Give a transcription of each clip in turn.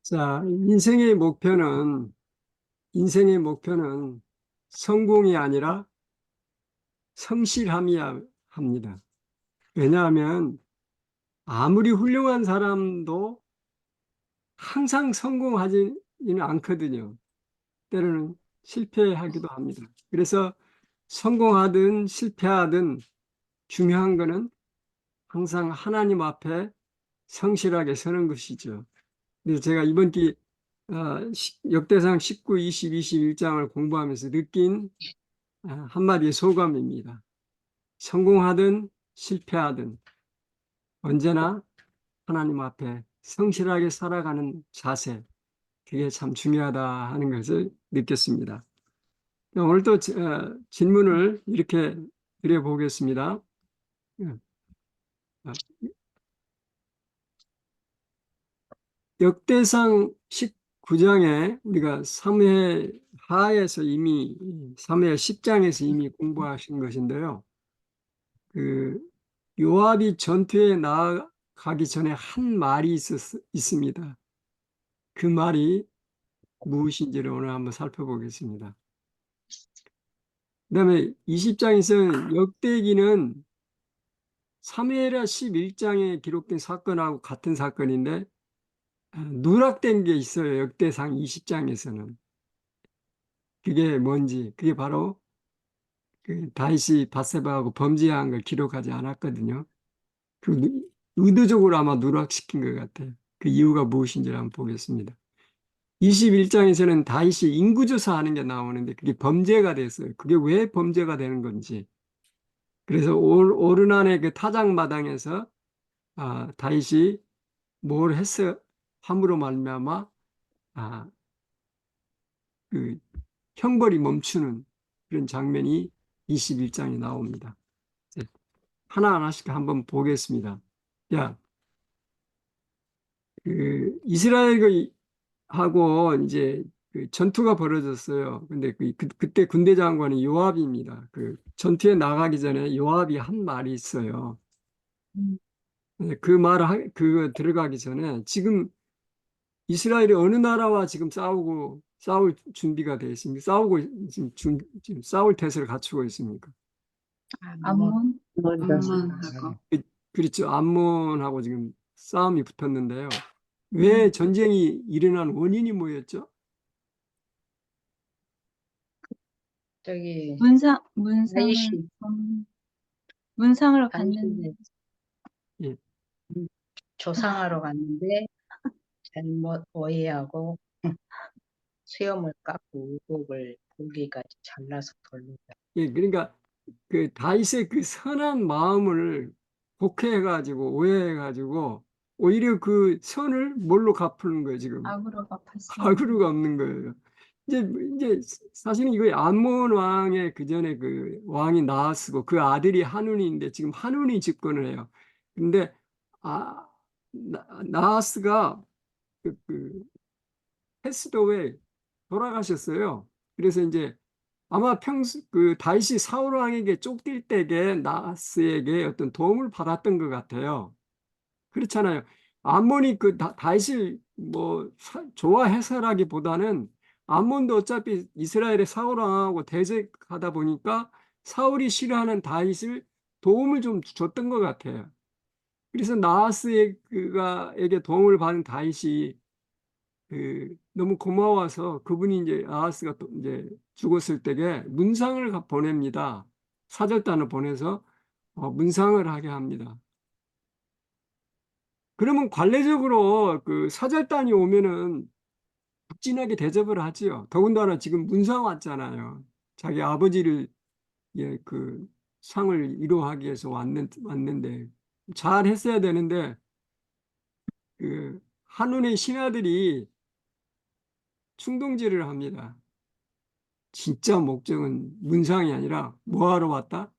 자, 인생의 목표는 성공이 아니라 성실함이야 합니다. 왜냐하면 아무리 훌륭한 사람도 항상 성공하지는 않거든요. 때로는 실패하기도 합니다. 그래서 성공하든 실패하든 중요한 것은 항상 하나님 앞에 성실하게 서는 것이죠. 그래서 제가 이번 기 역대상 19, 20, 21장을 공부하면서 느낀 한마디의 소감입니다. 성공하든 실패하든 언제나 하나님 앞에 성실하게 살아가는 자세, 그게 참 중요하다 하는 것을 느꼈습니다. 오늘도 질문을 이렇게 드려보겠습니다. 어, 역대상 19장에 우리가 사무엘하에서 이미 사무엘 10장에서 이미 공부하신 것인데요. 그 요압이 전투에 나가기 전에 한 말이 있습니다. 그 말이 무엇인지를 오늘 한번 살펴보겠습니다. 그다음에 20장에서는 역대기는 사무엘하 11장에 기록된 사건하고 같은 사건인데 누락된 게 있어요. 역대상 20장에서는. 그게 뭔지, 그게 바로 그 다윗이 밧세바하고 범죄한 걸 기록하지 않았거든요. 의도적으로 아마 누락시킨 것 같아요. 그 이유가 무엇인지를 한번 보겠습니다. 21장에서는 다윗이 인구조사하는 게 나오는데 그게 범죄가 됐어요. 그게 왜 범죄가 되는 건지. 그래서 오르난의 그 타작마당에서 다윗이 뭘 했어 함으로 말미암아 아, 그 형벌이 멈추는 그런 장면이 21장에 나옵니다. 하나하나씩 한번 보겠습니다. 야, 그 이스라엘하고 이제 그 전투가 벌어졌어요. 근데 그때 군대 장관이 요압입니다. 그 전투에 나가기 전에 요압이 한 말이 있어요. 그 그거 들어가기 전에 지금 이스라엘이 어느 나라와 지금 싸울 준비가 되어 있습니까? 지금 싸울 태세를 갖추고 있습니까? 암몬? 암몬하고 그렇죠. 암몬하고 지금 싸움이 붙었는데요. 왜 전쟁이 일어난 원인이 뭐였죠? 저기 문상을 다윗이 문상을 갔는데 당신의 예, 조상하러 갔는데 잘못 오해하고 수염을 깎고 의복을 고기까지 잘라서 돌리다. 예, 그러니까 그 다윗의 그 선한 마음을 곡해해가지고 오해해가지고 오히려 그 선을 뭘로 갚는 거예요, 지금? 악으로 갚았어요. 가구가 없는 거예요. 이제 사실은 이거 암몬 왕의 그 전에 그 왕이 나하스고 그 아들이 한운인데 지금 한운이 집권을 해요. 근데 나하스가 그 패스드웨이 돌아가셨어요. 그래서 이제 아마 그 다윗이 사울 왕에게 쫓길 때에 나하스에게 어떤 도움을 받았던 것 같아요. 그렇잖아요. 암몬이 그 다윗을 뭐 좋아해서라기보다는 암몬도 어차피 이스라엘의 사울 왕하고 대적하다 보니까 사울이 싫어하는 다윗을 도움을 좀 줬던 것 같아요. 그래서 나하스에게 도움을 받은 다윗이 너무 고마워서 그분이 이제 나하스가 또 이제 죽었을 때에 문상을 보냅니다. 사절단을 보내서 문상을 하게 합니다. 그러면 관례적으로 그 사절단이 오면은 북진하게 대접을 하지요. 더군다나 지금 문상 왔잖아요. 자기 아버지를 그 상을 위로하기 위해서 왔는데 잘 했어야 되는데 그 한눈의 신하들이 충동질을 합니다. 진짜 목적은 문상이 아니라 뭐하러 왔다?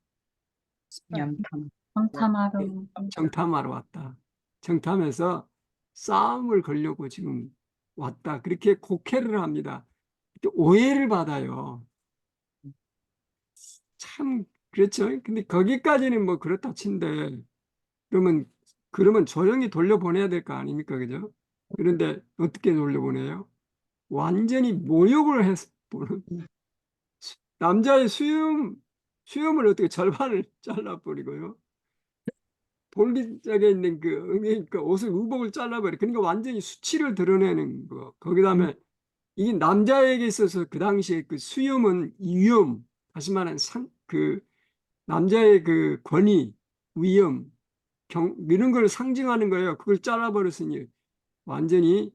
염탐. 정탐하러 정탐하러 왔다. 정탐해서 싸움을 걸려고 지금 왔다. 그렇게 곡해를 합니다. 오해를 받아요. 참, 그렇죠. 근데 거기까지는 뭐 그렇다 친데, 그러면 조용히 돌려보내야 될 거 아닙니까? 그죠? 그런데 어떻게 돌려보내요? 완전히 모욕을 해서 보는 남자의 수염을 어떻게 절반을 잘라버리고요. 볼기짝에 있는 그 옷을 의복을 잘라버려. 그러니까 완전히 수치를 드러내는 거. 거기다음에 이게 남자에게 있어서 그 당시에 그 수염은 위엄, 다시 말하면 그 남자의 그 권위, 위엄, 이런 걸 상징하는 거예요. 그걸 잘라버렸으니 완전히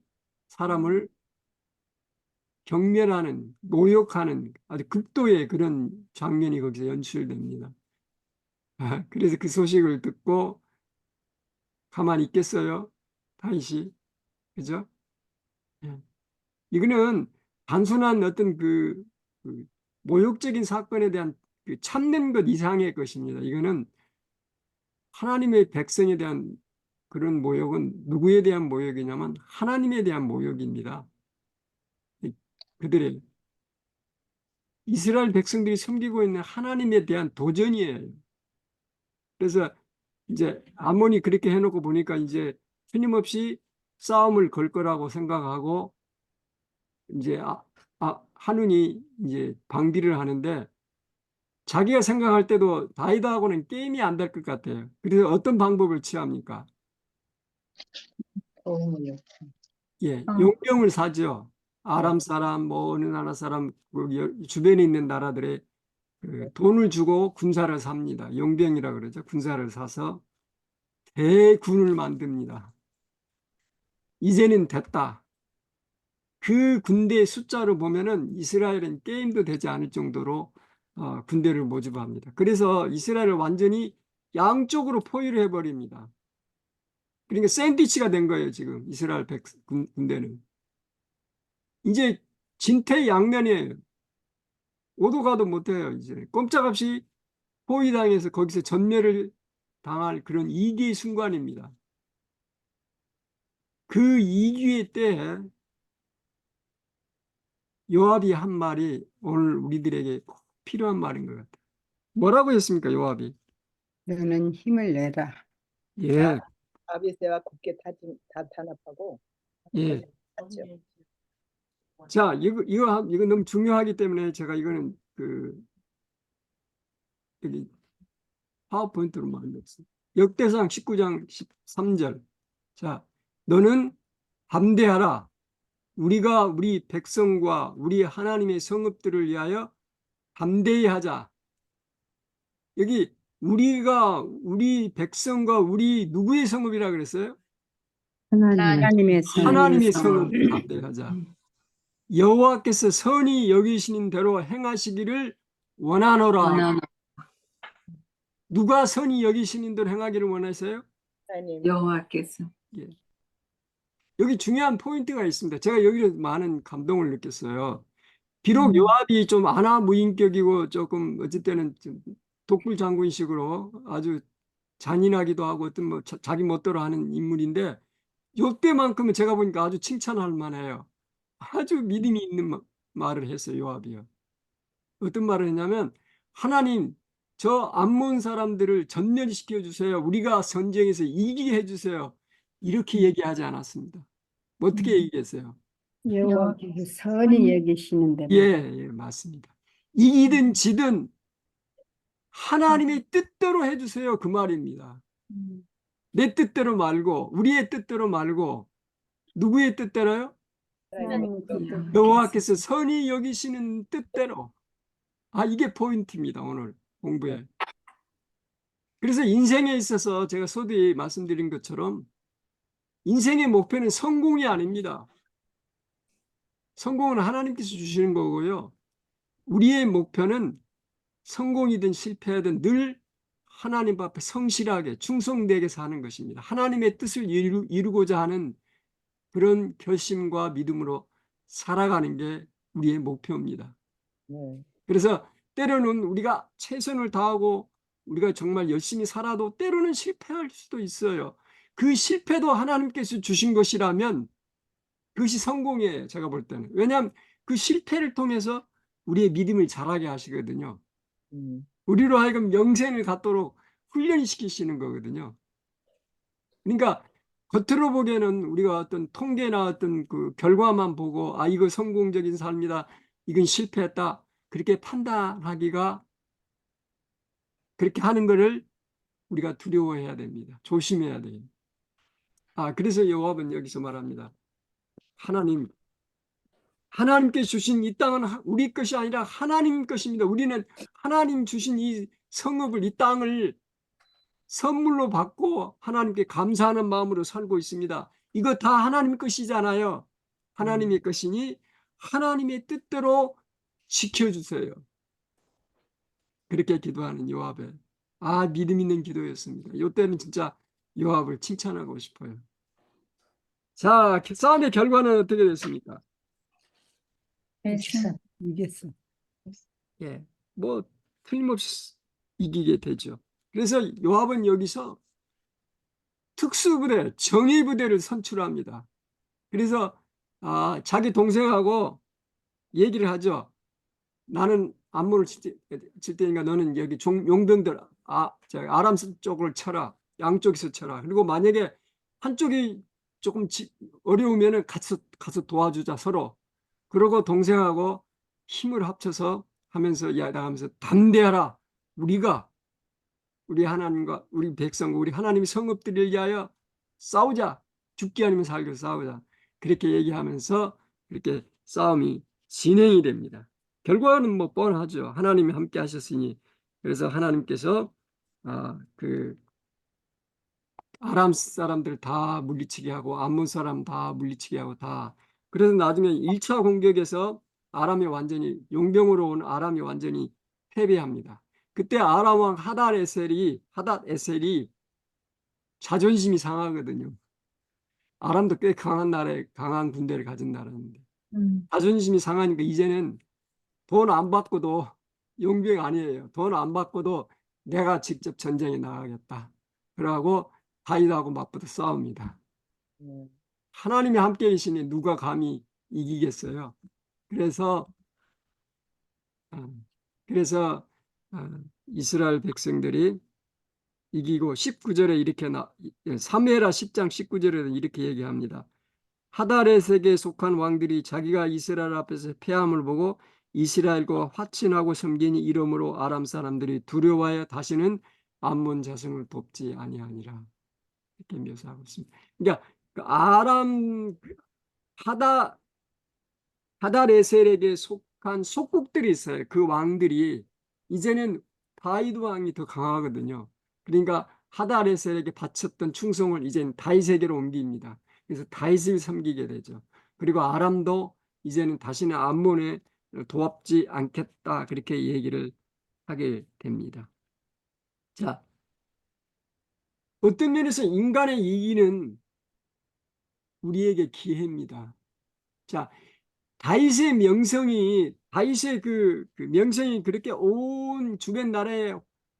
사람을 경멸하는, 모욕하는 아주 극도의 그런 장면이 거기서 연출됩니다. 그래서 그 소식을 듣고 가만히 있겠어요? 다윗이. 그죠? 예. 이거는 단순한 어떤 그 모욕적인 사건에 대한 그 참는 것 이상의 것입니다. 이거는 하나님의 백성에 대한 그런 모욕은 누구에 대한 모욕이냐면 하나님에 대한 모욕입니다. 그들의 이스라엘 백성들이 섬기고 있는 하나님에 대한 도전이에요. 그래서 이제 아몬이 그렇게 해놓고 보니까 이제 끊임없이 싸움을 걸 거라고 생각하고 이제 하눈이 이제 방비를 하는데 자기가 생각할 때도 다윗하고는 게임이 안 될 것 같아요. 그래서 어떤 방법을 취합니까? 도움을 요청. 예, 어. 용병을 사죠. 아람 사람, 뭐 어느 나라 사람, 주변에 있는 나라들의 그 돈을 주고 군사를 삽니다. 용병이라 그러죠. 군사를 사서 대군을 만듭니다. 이제는 됐다. 그 군대의 숫자로 보면은 이스라엘은 게임도 되지 않을 정도로 군대를 모집합니다. 그래서 이스라엘을 완전히 양쪽으로 포위를 해버립니다. 그러니까 샌드위치가 된 거예요, 지금 이스라엘 군대는. 이제 진퇴양면이에요. 오도 가도 못해요, 이제. 꼼짝없이 포위당해서 거기서 전멸을 당할 그런 위기의 순간입니다. 그 위기의 때에 요압이 한 말이 오늘 우리들에게 꼭 필요한 말인 것 같아요. 뭐라고 했습니까, 요압이? 너는 힘을 내라. 예, 아비새와 굳게 단합하고 예. 하죠. 자, 이거 너무 중요하기 때문에 제가 이거는 여기 파워포인트로 만들었어요. 역대상 19장 13절. 자, 너는 담대하라. 우리가 우리 백성과 우리 하나님의 성읍들을 위하여 담대히 하자. 여기 우리 백성과 우리 누구의 성읍이라 그랬어요? 하나님의 하나님의 성을 성읍을 담대히 하자. 여호와께서 선히 여기시는 대로 행하시기를 원하노라. 누가 선히 여기시는 대로 행하기를 원하세요? 하나님 여호와께서 예. 여기 중요한 포인트가 있습니다. 제가 여기서 많은 감동을 느꼈어요. 비록 요압이 좀 안하무인격이고 조금 어쨌든 좀 독불장군식으로 아주 잔인하기도 하고 어떤 뭐 자기 멋대로 하는 인물인데 요때만큼은 제가 보니까 아주 칭찬할 만해요. 아주 믿음이 있는 말을 했어요, 요압이요. 어떤 말을 했냐면 하나님 저 암몬 사람들을 전멸시켜 주세요. 우리가 전쟁에서 이기게 해주세요. 이렇게 얘기하지 않았습니다. 어떻게 얘기했어요? 여호와께서 선히 여기시는 대로 예, 맞습니다. 이기든 지든 하나님의 뜻대로 해주세요. 그 말입니다. 내 뜻대로 말고 우리의 뜻대로 말고 누구의 뜻대로요? 하나님 여호와께서 선히 여기시는 뜻대로. 이게 포인트입니다. 오늘 공부에. 그래서 인생에 있어서 제가 서두에 말씀드린 것처럼 인생의 목표는 성공이 아닙니다. 성공은 하나님께서 주시는 거고요. 우리의 목표는 성공이든 실패하든 늘 하나님 앞에 성실하게 충성되게 사는 것입니다. 하나님의 뜻을 이루고자 하는 그런 결심과 믿음으로 살아가는 게 우리의 목표입니다. 네. 그래서 때로는 우리가 최선을 다하고 우리가 정말 열심히 살아도 때로는 실패할 수도 있어요. 그 실패도 하나님께서 주신 것이라면 그것이 성공이에요. 제가 볼 때는. 왜냐하면 그 실패를 통해서 우리의 믿음을 자라게 하시거든요. 우리로 하여금 영생을 갖도록 훈련시키시는 거거든요. 그러니까 겉으로 보기에는 우리가 어떤 통계나 어떤 그 결과만 보고 아 이거 성공적인 삶이다, 이건 실패했다 그렇게 판단하기가, 그렇게 하는 것을 우리가 두려워해야 됩니다. 조심해야 돼요. 그래서 요압은 여기서 말합니다. 하나님께 주신 이 땅은 우리 것이 아니라 하나님 것입니다. 우리는 하나님 주신 이 성읍을, 이 땅을 선물로 받고 하나님께 감사하는 마음으로 살고 있습니다. 이거 다 하나님 것이잖아요. 하나님의 것이니 하나님의 뜻대로 지켜주세요. 그렇게 기도하는 요압의 믿음 있는 기도였습니다. 이때는 진짜 요압을 칭찬하고 싶어요. 자, 싸움의 결과는 어떻게 됐습니까? 말씀. 이겼어. 예, 뭐 틀림없이 이기게 되죠. 그래서 요압은 여기서 특수부대, 정예부대를 선출합니다. 그래서 자기 동생하고 얘기를 하죠. 나는 암문을 칠 테니까 너는 여기 용병들 아람 쪽을 쳐라. 양쪽에서 쳐라. 그리고 만약에 한쪽이 조금 어려우면은 가서 도와주자 서로. 그러고 동생하고 힘을 합쳐서 하면서 나가면서 담대하라. 우리 하나님과 우리 백성과 우리 하나님의 성읍들을 위하여 싸우자. 죽기 아니면 살기 싸우자. 그렇게 얘기하면서 이렇게 싸움이 진행이 됩니다. 결과는 뭐 뻔하죠. 하나님이 함께 하셨으니. 그래서 하나님께서 그 아람 사람들 다 물리치게 하고 암몬 사람 다 물리치게 하고 다. 그래서 나중에 1차 공격에서 아람이 완전히 용병으로 온 아람이 완전히 패배합니다. 그때 아람 왕 하닷에셀이 자존심이 상하거든요. 아람도 꽤 강한 나라에 강한 군대를 가진 나라인데 자존심이 상하니까 이제는 돈 안 받고도 용병 아니에요. 돈 안 받고도 내가 직접 전쟁에 나가겠다. 그러고 다윗하고 맞붙어 싸웁니다. 하나님이 함께 계시니 누가 감히 이기겠어요. 그래서 이스라엘 백성들이 이기고 19절에 이렇게 사무엘하 10장 19절에 이렇게 얘기합니다. 하다렛에게 속한 왕들이 자기가 이스라엘 앞에서 패함을 보고 이스라엘과 화친하고 섬기니 이러므로 아람 사람들이 두려워하여 다시는 암몬 자손을 돕지 아니하니라. 이렇게 묘사하고 있습니다. 그러니까 그 아람 하다레셀에게 속한 속국들이 있어요. 그 왕들이 이제는 다윗 왕이 더 강하거든요. 그러니까 하다레셀에게 바쳤던 충성을 이제는 다윗에게로 옮깁니다. 그래서 다윗을 섬기게 되죠. 그리고 아람도 이제는 다시는 암몬에 도합지 않겠다 그렇게 얘기를 하게 됩니다. 자, 어떤 면에서 인간의 이기는 우리에게 기회입니다. 자, 다윗의 그 명성이 그렇게 온 주변 나라에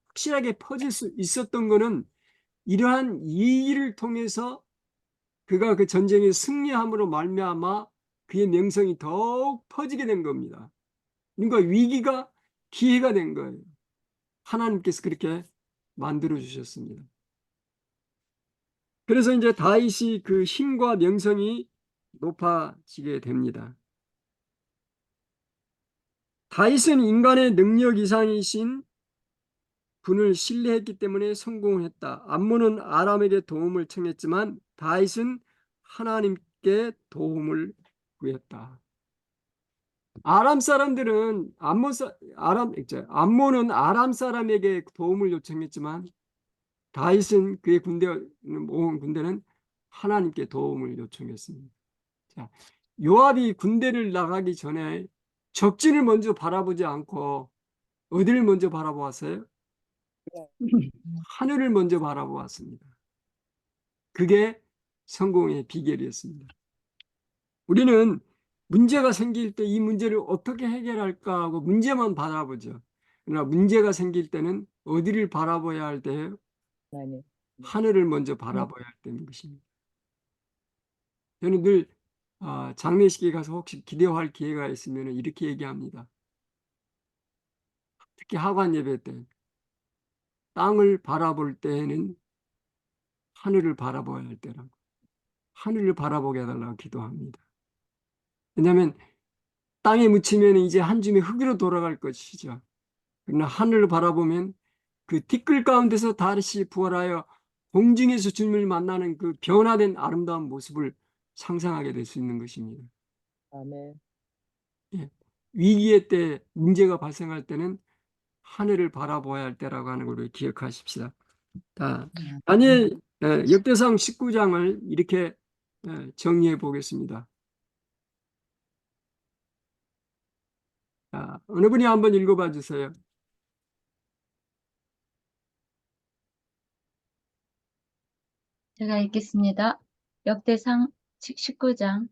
확실하게 퍼질 수 있었던 것은 이러한 이의를 통해서 그가 그 전쟁에 승리함으로 말미암아 그의 명성이 더욱 퍼지게 된 겁니다. 그러니까 위기가 기회가 된 거예요. 하나님께서 그렇게 만들어 주셨습니다. 그래서 이제 다윗이 그 힘과 명성이 높아지게 됩니다. 다윗은 인간의 능력 이상이신 분을 신뢰했기 때문에 성공했다. 암몬은 아람에게 도움을 청했지만 다윗은 하나님께 도움을 구했다. 암몬은 아람 사람에게 도움을 요청했지만 다윗은 그의 모은 군대는 하나님께 도움을 요청했습니다. 자, 요압이 군대를 나가기 전에 적진을 먼저 바라보지 않고 어디를 먼저 바라보았어요? 하늘을 먼저 바라보았습니다. 그게 성공의 비결이었습니다. 우리는 문제가 생길 때 이 문제를 어떻게 해결할까 하고 문제만 바라보죠. 그러나 문제가 생길 때는 어디를 바라봐야 할 때예요? 하늘을 먼저 바라봐야 할 때는 것입니다. 저는 늘 장례식에 가서 혹시 기도할 기회가 있으면 이렇게 얘기합니다. 특히 하관 예배 때 땅을 바라볼 때에는 하늘을 바라봐야 할 때라고. 하늘을 바라보게 해달라고 기도합니다. 왜냐하면 땅에 묻히면 이제 한 줌의 흙으로 돌아갈 것이죠. 그러나 하늘을 바라보면 그 티끌 가운데서 다시 부활하여 공중에서 주님을 만나는 그 변화된 아름다운 모습을 상상하게 될 수 있는 것입니다. 아멘. 예. 위기의 때, 문제가 발생할 때는 하늘을 바라보아야 할 때라고 하는 걸 기억하십시다. 다니엘 역대상 19장을 이렇게 정리해 보겠습니다. 자, 어느 분이 한번 읽어봐 주세요. 제가 읽겠습니다. 역대상 19장.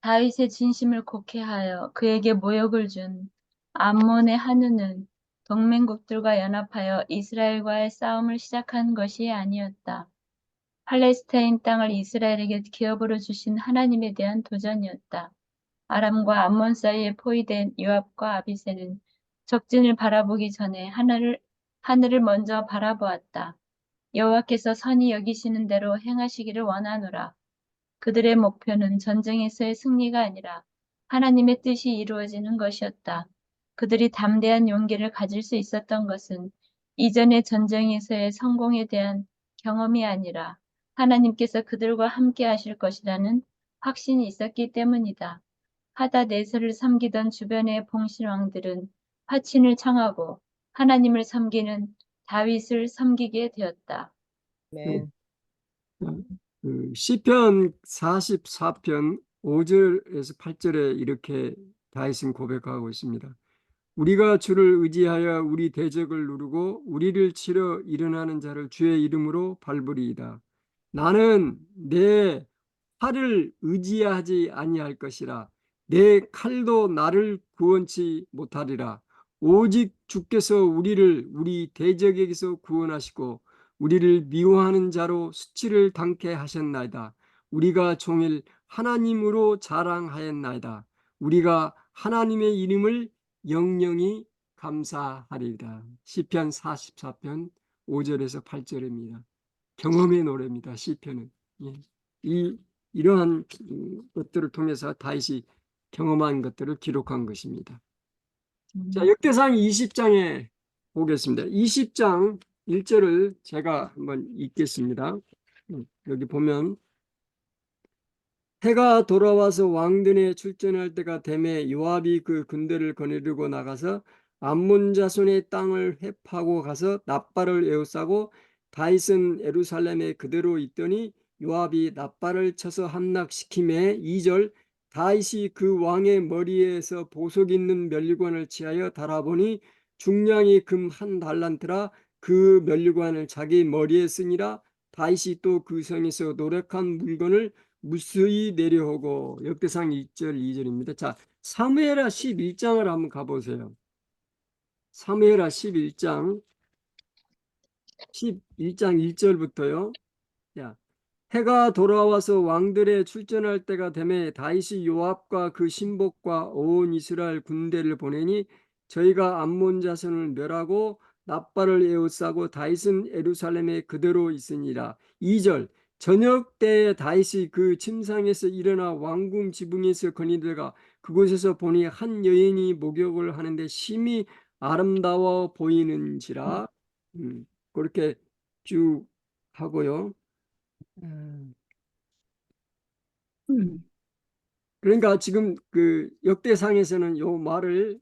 다윗의 진심을 곡해하여 그에게 모욕을 준 암몬의 한우는 동맹국들과 연합하여 이스라엘과의 싸움을 시작한 것이 아니었다. 팔레스타인 땅을 이스라엘에게 기업으로 주신 하나님에 대한 도전이었다. 아람과 암몬 사이에 포위된 요압과 아비새는 적진을 바라보기 전에 하늘을 먼저 바라보았다. 여호와께서 선히 여기시는 대로 행하시기를 원하노라. 그들의 목표는 전쟁에서의 승리가 아니라 하나님의 뜻이 이루어지는 것이었다. 그들이 담대한 용기를 가질 수 있었던 것은 이전의 전쟁에서의 성공에 대한 경험이 아니라 하나님께서 그들과 함께 하실 것이라는 확신이 있었기 때문이다. 하다네셀을 섬기던 주변의 봉신왕들은 화친을 청하고 하나님을 섬기는 다윗을 섬기게 되었다. 아멘. 그 시편 44편 5절에서 8절에 이렇게 다윗은 고백하고 있습니다. 우리가 주를 의지하여 우리 대적을 누르고 우리를 치러 일어나는 자를 주의 이름으로 밟으리이다. 나는 내 활을 의지하지 아니할 것이라. 내 칼도 나를 구원치 못하리라. 오직 주께서 우리를 우리 대적에게서 구원하시고 우리를 미워하는 자로 수치를 당케 하셨나이다. 우리가 종일 하나님으로 자랑하였나이다. 우리가 하나님의 이름을 영영히 감사하리이다. 시편 44편 5절에서 8절입니다. 경험의 노래입니다. 시편은. 예. 이러한 것들을 통해서 다윗이 경험한 것들을 기록한 것입니다. 자, 역대상 20장에 보겠습니다. 20장 1절을 제가 한번 읽겠습니다. 여기 보면 해가 돌아와서 왕든에 출전할 때가 되매 요압이 그 군대를 거느리고 나가서 암몬 자손의 땅을 회파하고 가서 납발을 에워싸고 다윗은 예루살렘에 그대로 있더니 요압이 납발을 쳐서 함락시키매 2절 다윗이 그 왕의 머리에서 보석 있는 면류관을 취하여 달아보니 중량이 금 한 달란트라 그 면류관을 자기 머리에 쓰니라. 다윗이 또 그 성에서 노력한 물건을 무수히 내려오고. 역대상 2절 2절입니다. 자, 사무엘하 11장을 한번 가보세요. 사무엘하 11장 1절부터요. 자, 해가 돌아와서 왕들의 출전할 때가 되매 다윗이 요압과 그 신복과 온 이스라엘 군대를 보내니 저희가 암몬 자손을 멸하고 납발을 에워싸고 다윗은 예루살렘에 그대로 있으니라. 2절 저녁 때에 다윗이 그 침상에서 일어나 왕궁 지붕에서 거니들가 그곳에서 보니 한 여인이 목욕을 하는데 심히 아름다워 보이는지라. 그렇게 쭉 하고요. 그러니까 지금 그 역대상에서는 요 말을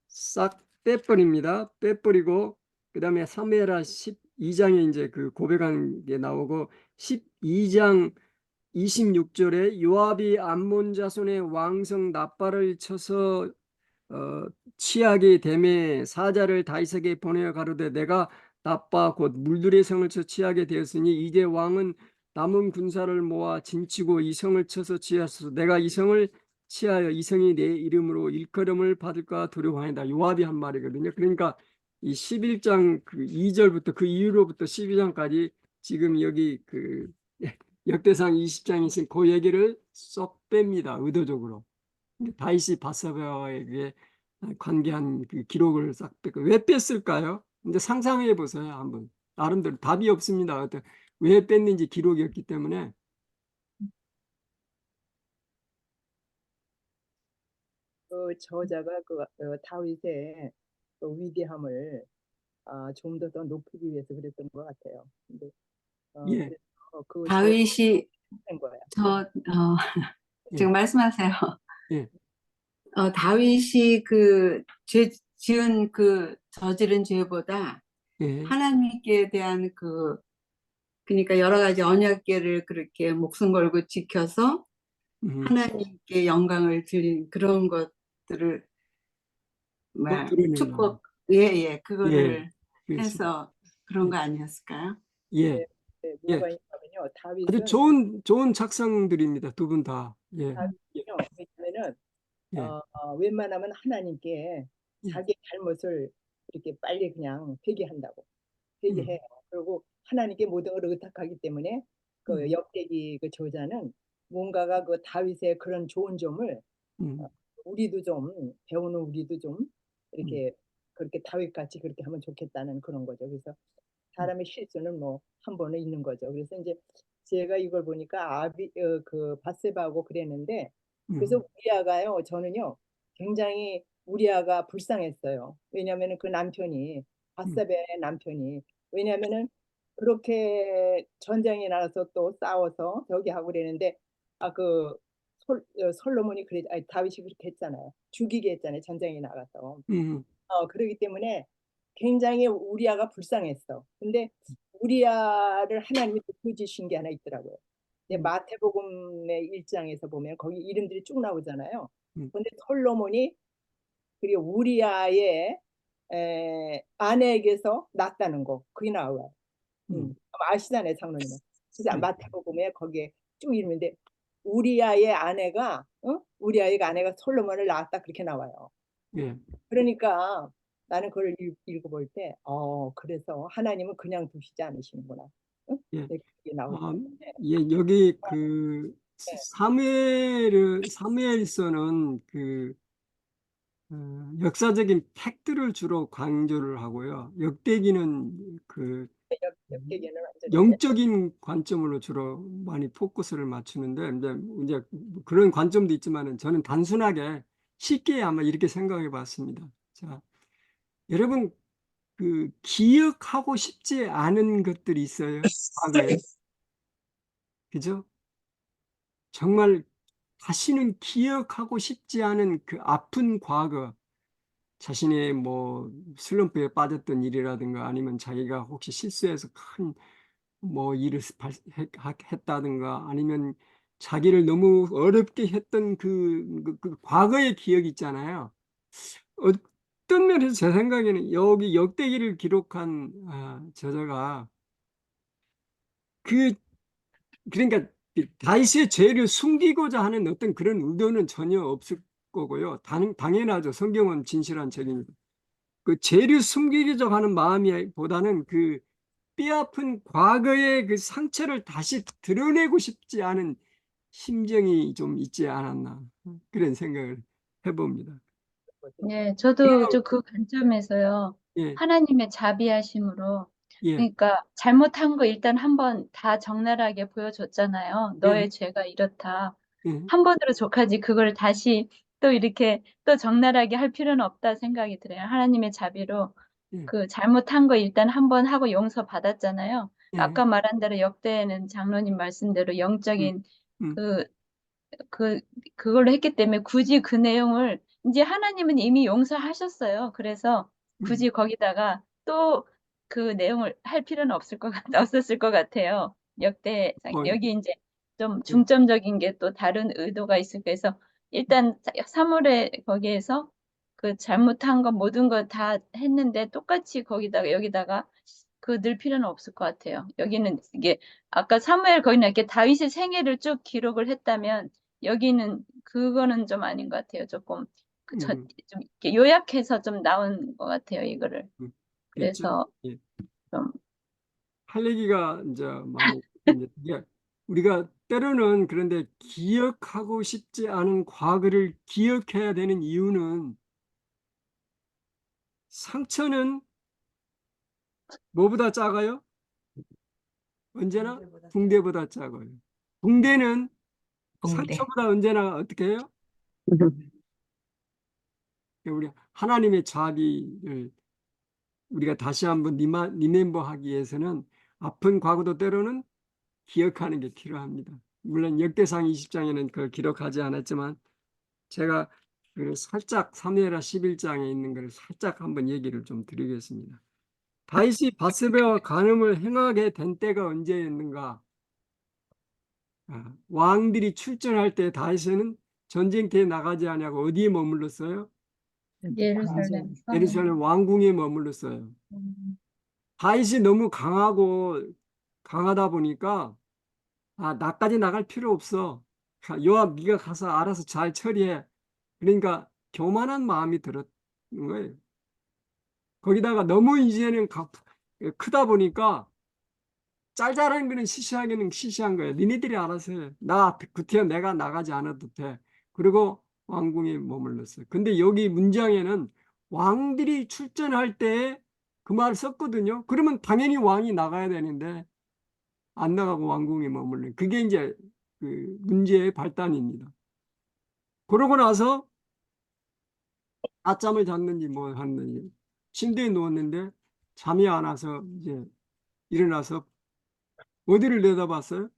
싹 빼버립니다. 빼버리고 그 다음에 사무엘하 12장에 이제 그 고백한 게 나오고 12장 26절에 요압이 암몬 자손의 왕성 납발을 쳐서 취하게 되매 사자를 다윗에게 보내어 가로되 내가 나빠 곧 물들의 성을 쳐 취하게 되었으니 이제 왕은 남은 군사를 모아 진치고 이 성을 쳐서 취하소서. 내가 이 성을 취하여 이 성이 내 이름으로 일컬음을 받을까 두려워하니다. 요압이 한 말이거든요. 그러니까 이 11장 그 2절부터 그 이후로부터 12장까지 지금 여기 그 역대상 20장에 있는 그 얘기를 쏙 뺍니다. 의도적으로. 다윗이 바세바에게 관계한 그 기록을 싹 뺐고 왜 뺐을까요? 근데 상상해 보세요 한번. 나름대로 답이 없습니다. 왜 뺐는지 기록이 없기 때문에 그 저자가 다윗의 그 위대함을 좀 더 높이기 위해서 그랬던 것 같아요. 근데 예, 그래서 그 다윗이 된 거야. 지금 예, 말씀하세요. 예, 다윗이 그 죄 지은 그 저지른 죄보다 예, 하나님께 대한 그러니까 여러 가지 언약궤를 그렇게 목숨 걸고 지켜서 음, 하나님께 영광을 드린 그런 것들을 더 뭐 드러낸 거. 축복 예예 예, 그거를 그래서, 해서 그런 예, 거 아니었을까요? 예, 네, 네, 예. 뭐가 있냐면요. 아주 좋은 착상들입니다. 두 분 다. 예, 예, 다윗은요. 왜냐면은 예, 웬만하면 하나님께 예, 자기 잘못을 이렇게 빨리 그냥 회개한다고 음, 회개해요. 그리고 하나님께 모든 걸 의탁하기 때문에 그 음, 역대기 그 저자는 뭔가가 그 다윗의 그런 좋은 점을 어, 음, 우리도 좀 배우는 우리도 좀 음, 이렇게 그렇게 다윗같이 그렇게 하면 좋겠다는 그런 거죠. 그래서 사람의 실수는 뭐 한 번은 있는 거죠. 그래서 이제 제가 이걸 보니까 그 바세바하고 그랬는데 그래서 음, 우리아가요. 저는요 굉장히 우리아가 불쌍했어요. 왜냐하면 그 남편이 음, 바세바의 남편이 왜냐하면은 그렇게 전쟁에 나가서 또 싸워서 저기 하고 그랬는데 그 솔로몬이 다윗이 그렇게 했잖아요. 죽이게 했잖아요. 전쟁에 나가서. 음, 그러기 때문에 굉장히 우리아가 불쌍했어. 근데 우리아를 하나님이 높여주신 게 하나 있더라고요. 이제 음, 마태복음의 1장에서 보면 거기 이름들이 쭉 나오잖아요. 음, 근데 솔로몬이 그리고 우리아의 아내에게서 낳았다는 거 그게 나와요. 음, 아마 아시잖아요, 장로님은. 그래서 예, 마태복음에 거기에 쭉 이름인데 우리아의 아내가 우리아의 아내가 솔로몬을 낳았다 그렇게 나와요. 예, 그러니까 나는 그걸 읽어볼 때, 그래서 하나님은 그냥 두시지 않으시는구나. 응? 예. 네, 그게 나오는 아, 건데. 예, 여기 그 네, 사무엘서는 역사적인 팩트를 주로 강조를 하고요. 역대기는 그 역대기는 완전히 이제 영적인 관점으로 주로 많이 포커스를 맞추는데 이제 그런 관점도 있지만은 저는 단순하게 쉽게 아마 이렇게 생각해 봤습니다. 자, 여러분 기억하고 싶지 않은 것들이 있어요. 과거에. 그죠? 정말 다시는 기억하고 싶지 않은 그 아픈 과거, 자신의 뭐 슬럼프에 빠졌던 일이라든가 아니면 자기가 혹시 실수해서 큰 뭐 일을 했다든가 아니면 자기를 너무 어렵게 했던 그 과거의 기억이 있잖아요. 어떤 면에서 제 생각에는 여기 역대기를 기록한 저자가 그 그러니까 다윗의 죄를 숨기고자 하는 어떤 그런 의도는 전혀 없을 거고요. 당연하죠. 성경은 진실한 책입니다. 그 죄를 숨기고자 하는 마음이 보다는 그 뼈아픈 과거의 그 상처를 다시 드러내고 싶지 않은 심정이 좀 있지 않았나 그런 생각을 해봅니다. 거거든요. 예, 저도 좀 그 관점에서요. 예, 하나님의 자비하심으로 예, 그러니까 잘못한 거 일단 한번 다 적나라하게 보여줬잖아요. 예, 너의 죄가 이렇다. 예, 한 번으로 족하지 그걸 다시 또 이렇게 또 적나라하게 할 필요는 없다 생각이 들어요. 하나님의 자비로 예, 그 잘못한 거 일단 한 번 하고 용서받았잖아요. 예, 아까 말한 대로 역대에는 장로님 말씀대로 음, 영적인 음, 그 그, 그걸로 했기 때문에 굳이 그 내용을 이제 하나님은 이미 용서하셨어요. 그래서 음, 굳이 거기다가 또 그 내용을 할 필요는 없었을 것 같아요. 뭐, 여기 이제 좀 예, 중점적인 게 또 다른 의도가 있을 거해서 일단 사물에 거기에서 그 잘못한 거 모든 거 다 했는데 똑같이 거기다가 여기다가 그 넣을 필요는 없을 것 같아요. 여기는 이게 아까 사무엘 거기는 이렇게 다윗의 생애를 쭉 기록을 했다면 여기는 그거는 좀 아닌 것 같아요. 조금 음, 좀 이렇게 요약해서 좀 나온 것 같아요. 이거를. 그렇죠. 그래서 예. 좀 할 얘기가 이제 많이 이제 우리가 때로는 그런데 기억하고 싶지 않은 과거를 기억해야 되는 이유는 상처는 뭐보다 작아요? 언제나 붕대보다 작아요. 붕대는 붕대. 상처보다 언제나 어떻게 해요? 우리 하나님의 자비를 우리가 다시 한번 리멤버하기 위해서는 아픈 과거도 때로는 기억하는 게 필요합니다. 물론 역대상 20장에는 그걸 기록하지 않았지만 제가 그 살짝 사무엘하 11장에 있는 걸 살짝 한번 얘기를 좀 드리겠습니다. 다윗이 밧세바와 간음을 행하게 된 때가 언제였는가? 왕들이 출전할 때 다윗은 전쟁터에 나가지 않냐고 어디에 머물렀어요? 예루살렘. 예루살렘 왕궁에 머물렀어요. 다윗이 너무 강하다 보니까 나까지 나갈 필요 없어. 요압 네가 가서 알아서 잘 처리해. 그러니까 교만한 마음이 들었는 거예요. 거기다가 너무 이제는 크다 보니까 짤짤한 거는 시시하게는 시시한 거예요. 니네들이 알아서 해. 구태여 내가 나가지 않아도 돼. 그리고 왕궁에 머물렀어요. 근데 여기 문장에는 왕들이 출전할 때 그 말을 썼거든요. 그러면 당연히 왕이 나가야 되는데 안 나가고 왕궁에 머물러. 그게 이제 그 문제의 발단입니다. 그러고 나서 낮잠을 잤는지 뭐 했는지 침대에 누웠는데 잠이 안 와서 이제 일어나서 어디를 내다봤어요?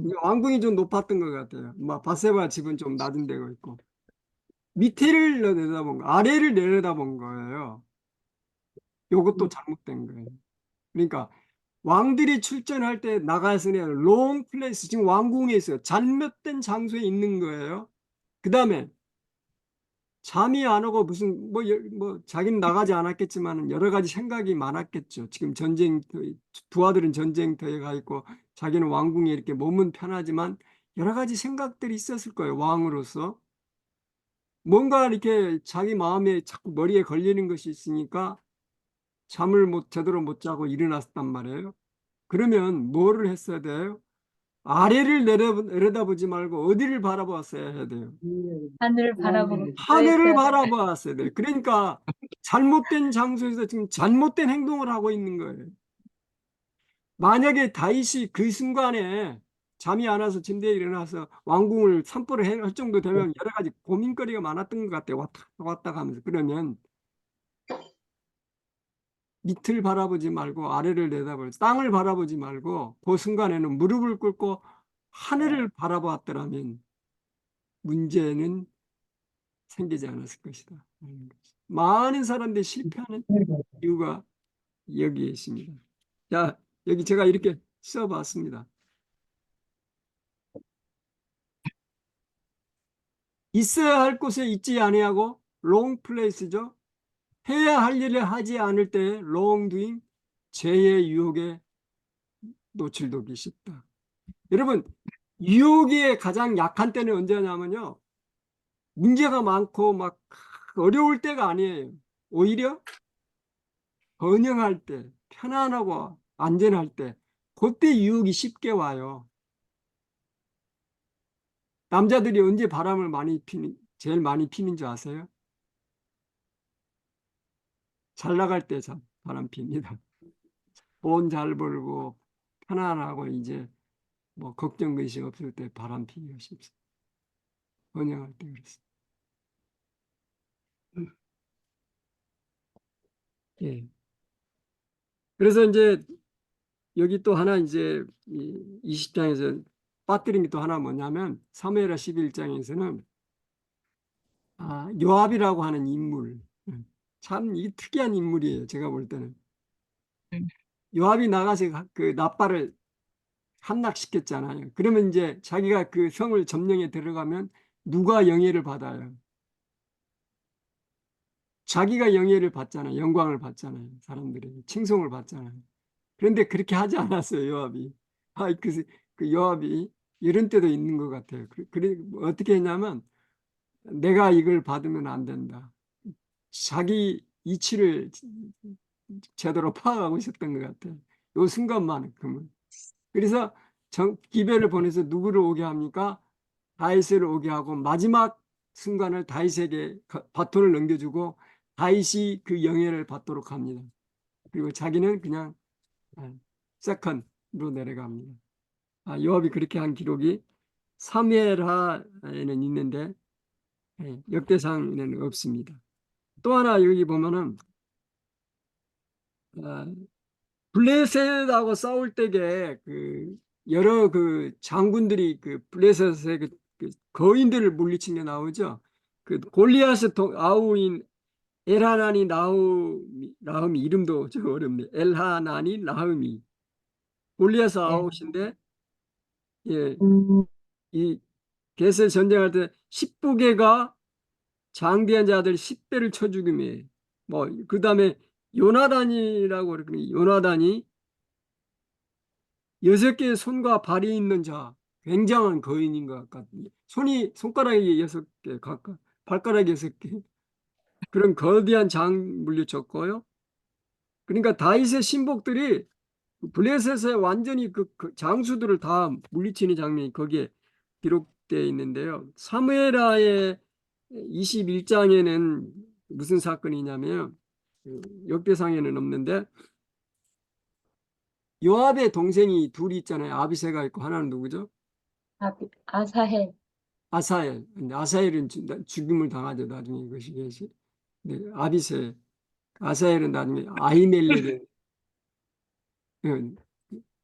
이제 왕궁이 좀 높았던 것 같아요. 막 밧세바 집은 좀 낮은 데가 있고 밑에를 내다본 거, 아래를 내려다본 거예요. 이것도 잘못된 거예요. 그러니까 왕들이 출전할 때 나가서 롱 플레이스 지금 왕궁에 있어요. 잘못된 장소에 있는 거예요. 그 다음에 잠이 안 오고 무슨 뭐 자기는 나가지 않았겠지만 여러 가지 생각이 많았겠죠. 지금 두 아들은 전쟁터에 가 있고 자기는 왕궁에 이렇게 몸은 편하지만 여러 가지 생각들이 있었을 거예요. 왕으로서 뭔가 이렇게 자기 마음에 자꾸 머리에 걸리는 것이 있으니까 잠을 제대로 못 자고 일어났단 말이에요. 그러면 뭐를 했어야 돼요? 아래를 내려다보지 말고 어디를 바라보았어야 해야 돼요? 하늘을 바라보고 하늘을 바라보았어야 돼요. 그러니까 잘못된 장소에서 지금 잘못된 행동을 하고 있는 거예요. 만약에 다윗이 그 순간에 잠이 안 와서 침대에 일어나서 왕궁을 산보를 할 정도 되면 여러 가지 고민거리가 많았던 것 같아요. 왔다 가면서. 그러면 밑을 바라보지 말고 아래를 땅을 바라보지 말고 그 순간에는 무릎을 꿇고 하늘을 바라보았더라면 문제는 생기지 않았을 것이다. 많은 사람들이 실패하는 이유가 여기에 있습니다. 자, 여기 제가 이렇게 써봤습니다. 있어야 할 곳에 있지 아니하고 롱 플레이스죠. 해야 할 일을 하지 않을 때 롱 두잉 죄의 유혹에 노출되기 쉽다. 여러분 유혹의 가장 약한 때는 언제냐면요. 문제가 많고 막 어려울 때가 아니에요. 오히려 번영할 때, 편안하고 안전할 때, 그때 유혹이 쉽게 와요. 남자들이 언제 바람을 제일 많이 피는 줄 아세요? 잘 나갈 때 바람 핍니다. 돈 잘 벌고 편안하고 이제 뭐 걱정 근심 없을 때 바람 피기가 쉽습니다. 번영할 때 그렇습니다. 예. 그래서 이제 여기 또 하나 이제 20장에서 빠뜨린 게 또 하나 뭐냐면 사무엘하 11장에서는 요압이라고 하는 인물 참 이게 특이한 인물이에요. 제가 볼 때는 요압이 나가서 그 나팔을 함락시켰잖아요. 그러면 이제 자기가 그 성을 점령에 들어가면 누가 영예를 받아요? 자기가 영예를 받잖아요. 영광을 받잖아요. 사람들이 칭송을 받잖아요. 그런데 그렇게 하지 않았어요. 요압이. 그 요압이 이런 때도 있는 것 같아요. 그래 어떻게 했냐면 내가 이걸 받으면 안 된다. 자기 이치를 제대로 파악하고 있었던 것 같아요. 요 순간만큼은. 그래서 기별을 보내서 누구를 오게 합니까? 다윗을 오게 하고 마지막 순간을 다윗에게 바톤을 넘겨주고 다윗이 그 영예를 받도록 합니다. 그리고 자기는 그냥 세컨으로 내려갑니다. 요압이 그렇게 한 기록이 사무엘하에는 있는데 역대상에는 없습니다. 또 하나 여기 보면은 블레셋하고 싸울 때에 그 여러 그 장군들이 그 블레셋의 그 거인들을 물리친 게 나오죠. 그 골리앗의 아우인 엘하나니 나흠이 이름도 좀 어렵네. 엘하나니 나흠이 골리앗 아웃인데 예, 이 게세 전쟁할 때 10부계가 장대한 자들 10대를 쳐 죽음에 뭐 그다음에 요나단이라고 그러거든요. 요나단이 6개의 손과 발이 있는 자 굉장한 거인인 것 같거든요. 손가락이 6개 각각 발가락이 6개 그런 거대한 장 물리쳤고요. 그러니까 다윗의 신복들이 블레셋에 완전히 그 장수들을 다 물리치는 장면이 거기에 기록되어 있는데요. 사무엘하의 21장에는 무슨 사건이냐면 역대상에는 없는데 요압의 동생이 둘이 있잖아요. 아비새가 있고 하나는 누구죠? 아사헬. 아사엘. 근데 아사엘은 죽임을 당하죠. 나중에 것이. 네, 아비새. 아사엘은 나중에 아히멜렉의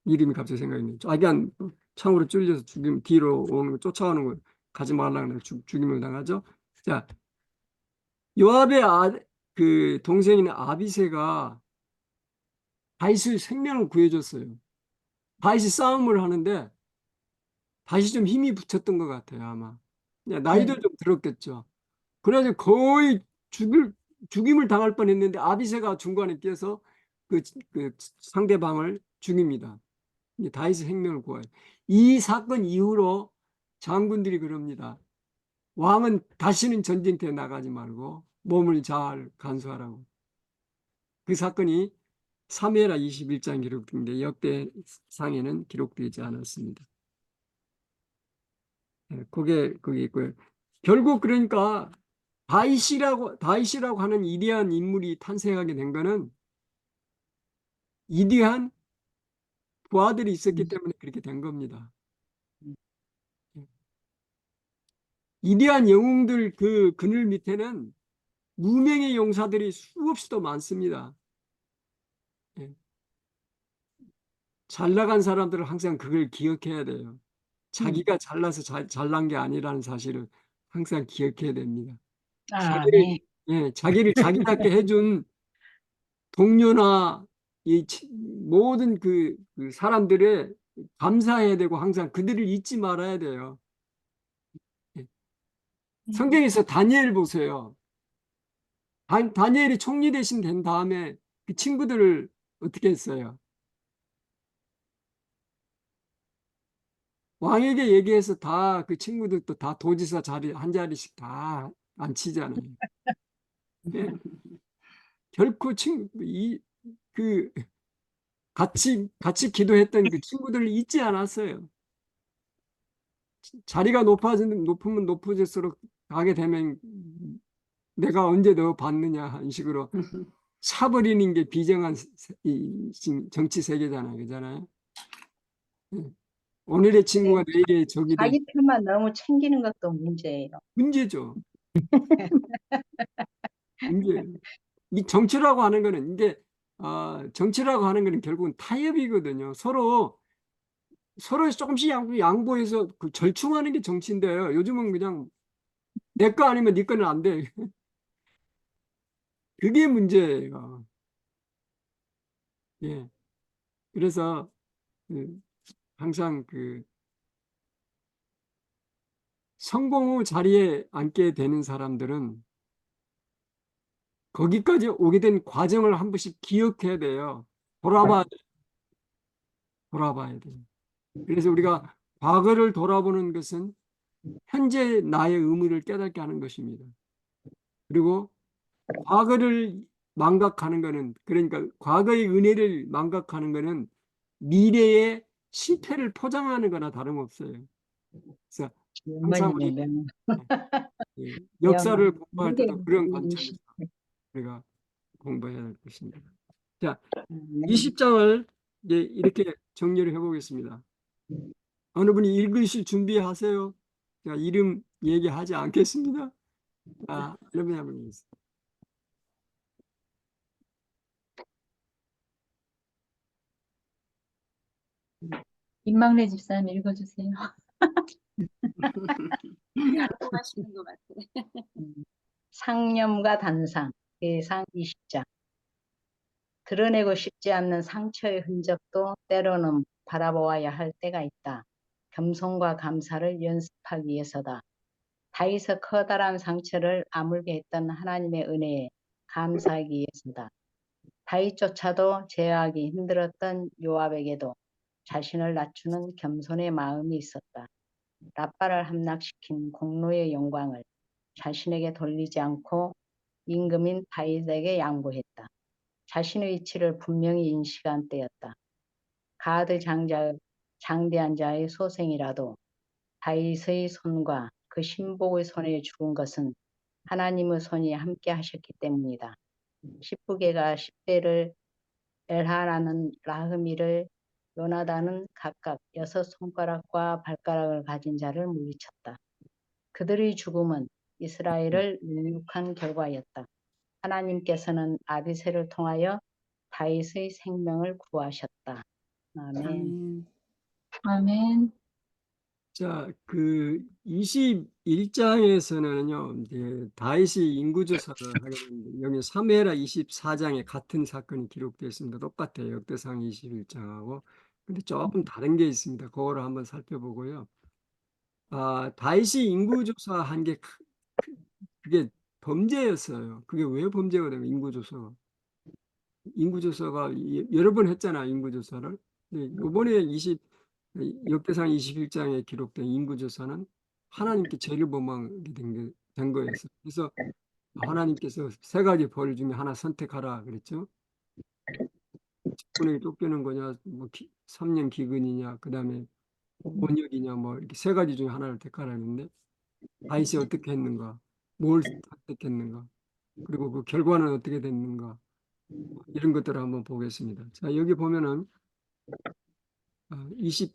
이름이 갑자기 생각이 나요. 자기한 창으로 찔려서 죽임 뒤로 오는 거 쫓아오는 거 가지 말라고 죽임을 당하죠. 자, 요압의 그 동생인 아비새가 다윗의 생명을 구해줬어요. 다윗이 싸움을 하는데 다시 좀 힘이 붙였던 것 같아요, 아마. 나이도 좀 들었겠죠. 그래서 거의 죽임을 당할 뻔했는데 아비새가 중간에 뛰어서 그 상대방을 죽입니다. 다윗의 생명을 구해요. 이 사건 이후로 장군들이 그럽니다. 왕은 다시는 전쟁터에 나가지 말고 몸을 잘 간수하라고. 그 사건이 사무엘하 21장 기록된데 역대상에는 기록되지 않았습니다. 그게 거기 있고요. 결국 그러니까 다윗이라고 하는 위대한 인물이 탄생하게 된 거는 위대한 부하들이 있었기 때문에 그렇게 된 겁니다. 위대한 영웅들 그 그늘 밑에는 무명의 용사들이 수없이 더 많습니다. 잘 나간 사람들은 항상 그걸 기억해야 돼요. 자기가 잘나서 잘난 게 아니라는 사실을 항상 기억해야 됩니다. 자기를 자기답게 해준 동료나 모든 그 사람들의 감사해야 되고 항상 그들을 잊지 말아야 돼요. 성경에서 다니엘 보세요. 다니엘이 총리 대신 된 다음에 그 친구들을 어떻게 했어요? 왕에게 얘기해서 다 그 친구들도 다 도지사 자리 한 자리씩 다 앉히잖아요. 네. 결코 그 같이 기도했던 그 친구들을 잊지 않았어요. 자리가 높으면 높아질수록 가게 되면 내가 언제 너 봤느냐 하는 식으로 사버리는 게 비정한 정치 세계잖아요. 그잖아요. 오늘의 친구가 내일의 적이 돼. 자기 편만 너무 챙기는 것도 문제예요. 문제죠. 문제. 이 정치라고 하는 거는 정치라고 하는 거는 결국은 타협이거든요. 서로 조금씩 양보해서 그 절충하는 게 정치인데요. 요즘은 그냥 내 거 아니면 네 거는 안 돼. 그게 문제예요. 예. 그래서 항상 성공 후 자리에 앉게 되는 사람들은 거기까지 오게 된 과정을 한 번씩 기억해야 돼요. 돌아봐야 돼요. 그래서 우리가 과거를 돌아보는 것은 현재 나의 의무를 깨닫게 하는 것입니다. 그리고 과거를 망각하는 것은, 그러니까 과거의 은혜를 망각하는 것은 미래의 실패를 포장하는 거나 다름없어요. 그래서 항상 우리 역사를 공부할 때도 그런 관점에서 우리가 공부해야 할 것입니다. 자, 20장을 이제 이렇게 정리를 해보겠습니다. 어느 분이 읽으실 준비하세요. 제가 이름 얘기하지 않겠습니다. 할머니 한번 읽으세요. 임막래 집사님 읽어주세요. 하시는 것 같아. 상념과 단상, 예상 20장. 드러내고 싶지 않는 상처의 흔적도 때로는 바라보아야 할 때가 있다. 겸손과 감사를 연습하기 위해서다. 다윗의 커다란 상처를 아물게 했던 하나님의 은혜에 감사하기 위해서다. 다윗조차도 제어하기 힘들었던 요압에게도 자신을 낮추는 겸손의 마음이 있었다. 라빠를 함락시킨 공로의 영광을 자신에게 돌리지 않고 임금인 다윗에게 양보했다. 자신의 위치를 분명히 인식한 때였다. 가드 장대한 자의 소생이라도 다윗의 손과 그 신복의 손에 죽은 것은 하나님의 손이 함께 하셨기 때문이다. 10부계가 10대를 엘하라는 라흐미를 요나단은 각각 6손가락과 발가락을 가진 자를 물리쳤다. 그들의 죽음은 이스라엘을 멸육한 결과였다. 하나님께서는 아비새를 통하여 다윗의 생명을 구하셨다. 아멘. 아멘. 자, 그 21장에서는요, 이제 다윗이 인구조사를 하게 되는데, 여기 사무엘하 24장에 같은 사건이 기록되어 있습니다. 똑같아요. 역대상 21장하고. 근데 조금 다른 게 있습니다. 그거를 한번 살펴보고요. 다윗이 인구조사한 게 그게 범죄였어요. 그게 왜 범죄가 되면 인구조사가 여러 번 했잖아, 인구조사를. 이번에 역대상 21장에 기록된 인구조사는 하나님께 죄를 범하게 된 거였어요. 그래서 하나님께서 세 가지 벌 중에 하나 선택하라 그랬죠. 직분에게 쫓기는 거냐, 뭐 3년 기근이냐, 그 다음에 번역이냐, 뭐 이렇게 세 가지 중에 하나를 택하라 했는데 다윗이 어떻게 했는가, 뭘 선택했는가, 그리고 그 결과는 어떻게 됐는가, 이런 것들을 한번 보겠습니다. 자, 여기 보면은 20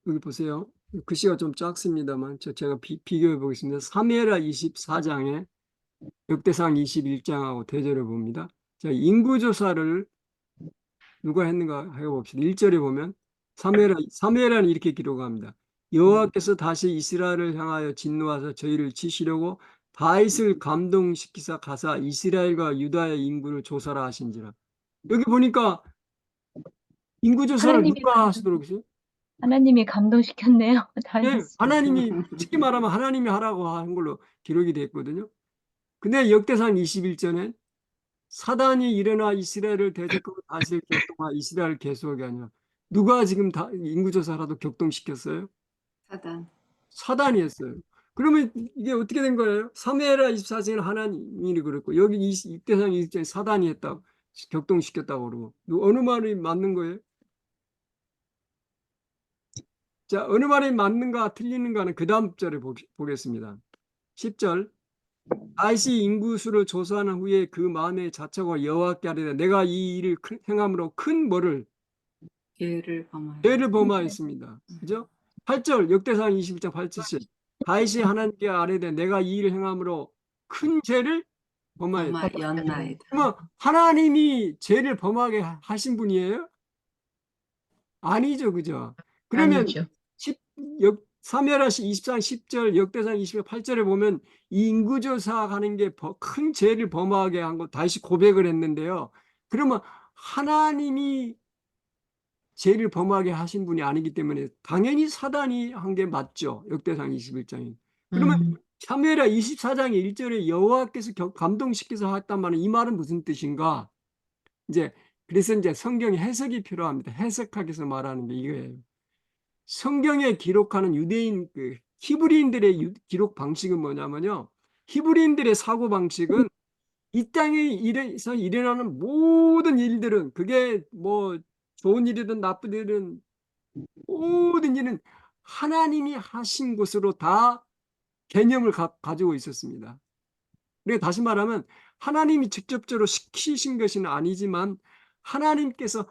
여기 보세요. 글씨가 좀 작습니다만 제가 비교해 보겠습니다. 사무엘하 24장에 역대상 21장하고 대조해 봅니다. 자, 인구조사를 누가 했는가 해봅시다. 1절에 보면 사무엘하는 이렇게 기록합니다. 여호와께서 다시 이스라엘을 향하여 진노하사 저희를 치시려고 다윗을 감동시키사 가사 이스라엘과 유다의 인구를 조사라 하신지라. 여기 보니까 인구조사를 하나님이 누가 하시도록 했어요? 하나님이 감동시켰네요. 예, 다윗. 하나님이 쉽게 말하면 하나님이 하라고 한 걸로 기록이 됐거든요. 근데 역대상 21절에 사단이 일어나 이스라엘을 대적하고 다시 격동하 이스라엘 계속이 아니라 누가 지금 다 인구조사라도 격동시켰어요? 사단. 사단이 했어요. 그러면 이게 어떻게 된 거예요? 사무엘하 24장에는 하나님이 그랬고 여기 역대상 20장에 사단이 했다고 격동시켰다고 그러고 어느 말이 맞는 거예요? 자, 어느 말이 맞는가 틀리는가는 그 다음 절에 보겠습니다. 10절 다윗이 인구수를 조사한 후에 그 마음의 자처가 여호와께 아뢰되 내가 이 일을 행함으로 큰 뭐를 죄를 범하여. 죄를 범하였습니다. 그죠? 8절 역대상 21장 8절 다윗이 하나님께 아뢰되 내가 이 일을 행함으로 큰 죄를 범하였다. 범하였나이다. 그러면 하나님이 죄를 범하게 하신 분이에요? 아니죠, 그죠? 그러면 아니죠. 사무엘하 24장 10절 역대상 28절에 보면 이 인구조사 하는 게 큰 죄를 범하게 한 거 다시 고백을 했는데요. 그러면 하나님이 죄를 범하게 하신 분이 아니기 때문에 당연히 사단이 한 게 맞죠. 역대상 21장이. 그러면 사무엘하 24장 1절에 여호와께서 감동시켜서 했단 말은 이 말은 무슨 뜻인가? 그래서 이제 성경 해석이 필요합니다. 해석하기 위해서 말하는 게 이거예요. 성경에 기록하는 유대인 히브리인들의 기록 방식은 뭐냐면요. 히브리인들의 사고 방식은 이 땅에서 일어나는 모든 일들은 그게 뭐 좋은 일이든 나쁜 일이든 모든 일은 하나님이 하신 것으로 다 개념을 가지고 있었습니다. 그러니까 다시 말하면 하나님이 직접적으로 시키신 것은 아니지만 하나님께서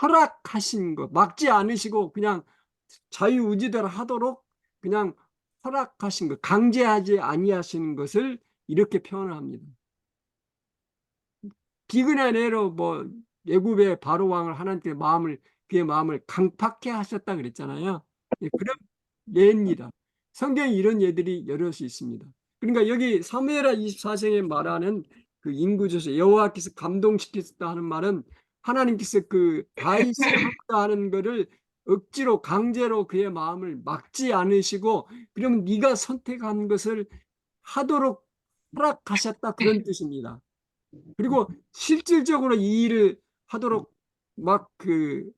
허락하신 것, 막지 않으시고 그냥 자유의지대로 하도록 그냥 허락하신 것, 강제하지 아니하시는 것을 이렇게 표현을 합니다. 비근의 내로 뭐 애굽의 바로 왕을 하나님께 그의 마음을 강팍해 하셨다 그랬잖아요. 예, 그런 예입니다. 성경에 이런 예들이 여럿이 있습니다. 그러니까 여기 사무엘하 24장에 말하는 그 인구조사 여호와께서 감동시켰다 하는 말은 하나님께서 그 다윗이 하고자 하는 거를 억지로 강제로 그의 마음을 막지 않으시고 그러면 네가 선택한 것을 하도록 허락하셨다 그런 뜻입니다. 그리고 실질적으로 이 일을 하도록 막 그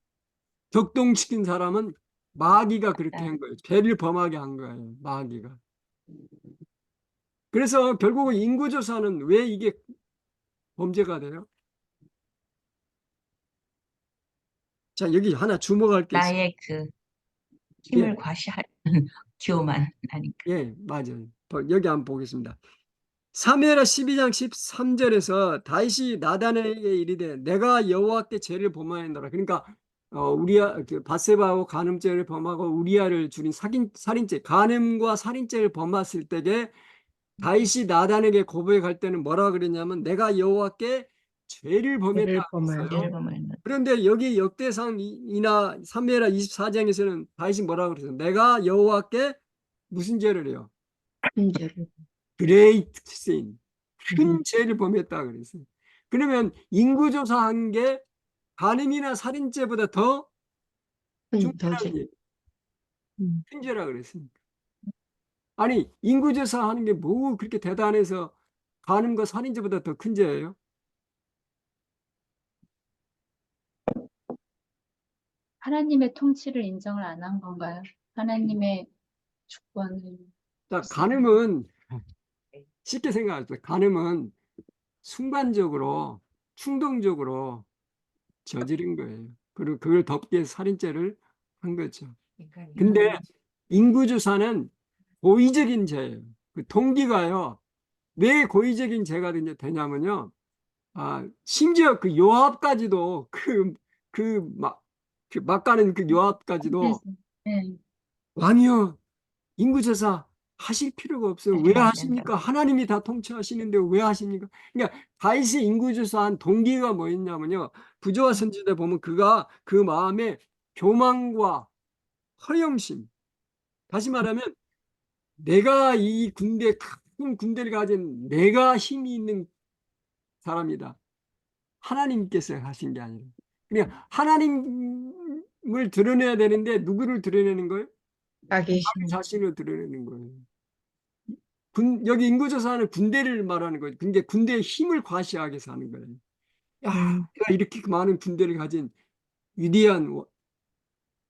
격동시킨 사람은 마귀가 그렇게 한 거예요. 죄를 범하게 한 거예요. 마귀가. 그래서 결국은 인구조사는 왜 이게 범죄가 돼요? 자, 여기 하나 주목할 게 있어요. 나의 그 힘을 예, 과시할 기호만 하니까. 예, 맞아요. 여기 한번 보겠습니다. 사무엘하 12장 13절에서 다윗이 나단에게 이르되 내가 여호와께 죄를 범하였노라. 그러니까 우리야 그 밧세바하고 간음죄를 범하고 우리야를 죽인 살인죄, 간음과 살인죄를 범했을 때에 다윗이 나단에게 고백할 때는 뭐라 그랬냐면 내가 여호와께 죄를 범했다 그랬어요. 죄를 범하였노라. 그런데 여기 역대상이나 사무엘하 24장에서는 다윗이 뭐라 그랬어요? 내가 여호와께 무슨 죄를 해요? 큰 죄를. great sin, 큰 죄를 범했다 그랬어요. 그러면 인구조사한 게 간음이나 살인죄보다 더 더 중대한 죄. 일, 큰 죄라 그랬습니까? 아니 인구조사하는 게 뭐 그렇게 대단해서 간음과 살인죄보다 더 큰 죄예요? 하나님의 통치를 인정을 안 한 건가요? 하나님의 주권을. 자, 간음은 쉽게 생각하세요. 간음은 순간적으로 충동적으로 저지른 거예요. 그리고 그걸 덮기 위해서 살인죄를 한 거죠. 근데 인구조사는 고의적인 죄예요. 그 동기가요. 왜 고의적인 죄가 되냐면요. 심지어 그 요압까지도 막 가는 그 요압까지도 네. 왕이요 인구조사 하실 필요가 없어요. 왜 하시면 안 하십니까? 하나님이 다 통치하시는데 왜 하십니까? 그러니까 다윗이 인구조사한 동기가 뭐였냐면요. 부조와 선지자에 보면 그가 그 마음에 교만과 허영심, 다시 말하면 내가 이 큰 군대를 가진 내가 힘이 있는 사람이다. 하나님께서 하신 게 아니라. 그냥 하나님을 드러내야 되는데 누구를 드러내는 거예요? 자기 자기 힘. 자신을 드러내는 거예요. 여기 인구조사는 군대를 말하는 거예요. 근데 군대의 힘을 과시하게 해서 하는 거예요. 야, 내가 이렇게 많은 군대를 가진 위대한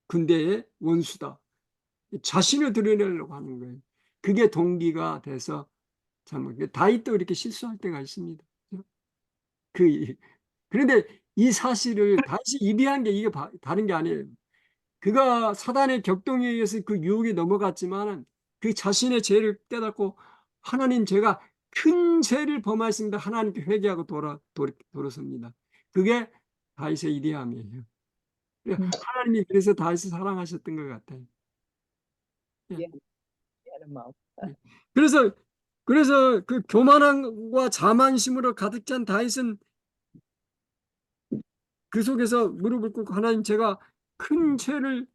군대의 원수다. 자신을 드러내려고 하는 거예요. 그게 동기가 돼서 참 다윗도 이렇게 실수할 때가 있습니다. 그런데 이 사실을 다시 입이한 게 이게 다른 게 아니에요. 그가 사단의 격동에 의해서 그 유혹에 넘어갔지만 그 자신의 죄를 깨닫고 하나님 제가 큰 죄를 범하였습니다. 하나님께 회개하고 돌아섭니다. 그게 다윗의 이대함이에요. 하나님이 그래서 다윗을 사랑하셨던 것 같아요. 하는 마음. 그래서 그 교만함과 자만심으로 가득 찬 다윗은 그 속에서 무릎을 꿇고 하나님 제가 큰 죄를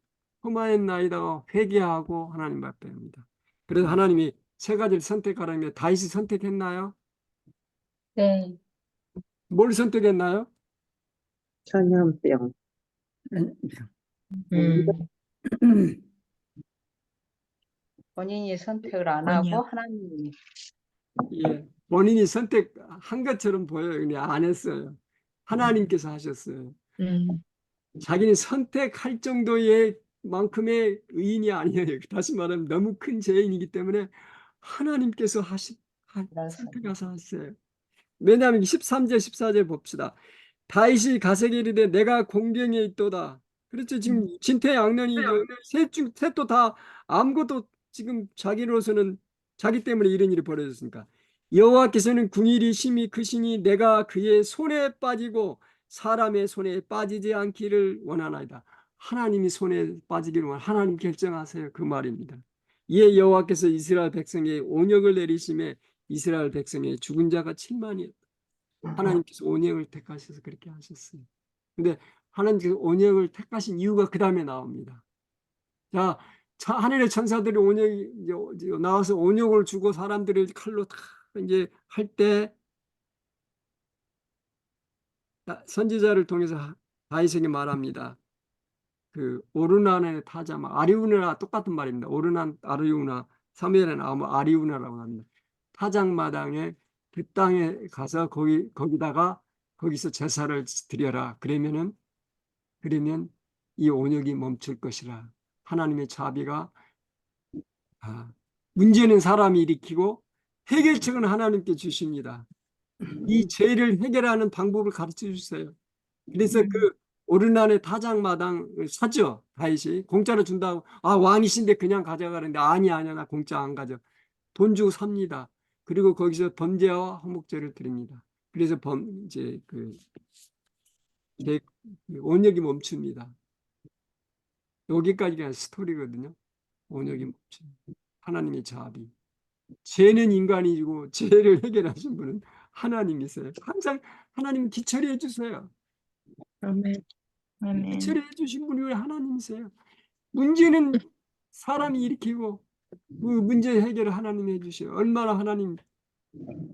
범하였나이다 회개하고 하나님 앞에 합니다. 그래서 하나님이 세 가지를 선택하라며 다윗이 선택했나요? 네. 뭘 선택했나요? 전염병. 본인이 선택을 안 아니요. 하고 하나님이. 예, 본인이 선택한 것처럼 보여요. 그냥 안 했어요. 하나님께서 하셨어요. 자기는 선택할 정도의 만큼의 의인이 아니에요. 다시 말하면 너무 큰 죄인이기 때문에 하나님께서 선택하셔서 하셨어요. 왜냐하면 13절 14절 봅시다. 다윗이 가세게 이르되 내가 공경에 있도다. 그렇죠. 지금 진퇴양난이 셋도 다 아무것도 지금 자기로서는 자기 때문에 이런 일이 벌어졌으니까 여호와께서는 궁일이 심히 크시니 내가 그의 손에 빠지고 사람의 손에 빠지지 않기를 원하나이다. 하나님이 손에 빠지기를 하나님 결정하세요. 그 말입니다. 이에 여호와께서 이스라엘 백성의 온역을 내리심에 이스라엘 백성의 죽은 자가 7만이었다. 하나님께서 온역을 택하셔서 그렇게 하셨어요. 근데 하나님께서 온역을 택하신 이유가 그 다음에 나옵니다. 자, 하늘의 천사들이 온역 나와서 온역을 주고 사람들을 칼로 다 이제 할 때 선지자를 통해서 다윗에게 말합니다. 그 오르난의 타자마 아리우나 똑같은 말입니다. 오르난 아리우나 사무엘은 아리우나라고 합니다. 타작마당에 그 땅에 가서 거기다가 거기서 제사를 드려라. 그러면 이 온역이 멈출 것이라. 하나님의 자비가 문제는 사람이 일으키고 해결책은 하나님께 주십니다. 이 죄를 해결하는 방법을 가르쳐 주세요. 그래서 그 오르난의 타작마당을 사죠. 다윗이 공짜로 준다고 왕이신데 그냥 가져가는데 아니야 나 공짜 안 가져. 돈 주고 삽니다. 그리고 거기서 번제와 화목제를 드립니다. 그래서 이제 온역이 멈춥니다. 여기까지가 스토리거든요. 온역이 멈춥니다. 하나님의 자비. 죄는 인간이고 죄를 해결하신 분은 하나님이세요. 항상 하나님 기처리해 주세요. 아멘. 아멘. 기처리해 주신 분이 왜 하나님이세요? 문제는 사람이 일으키고 그 문제 해결을 하나님이 해주셔요. 얼마나 하나님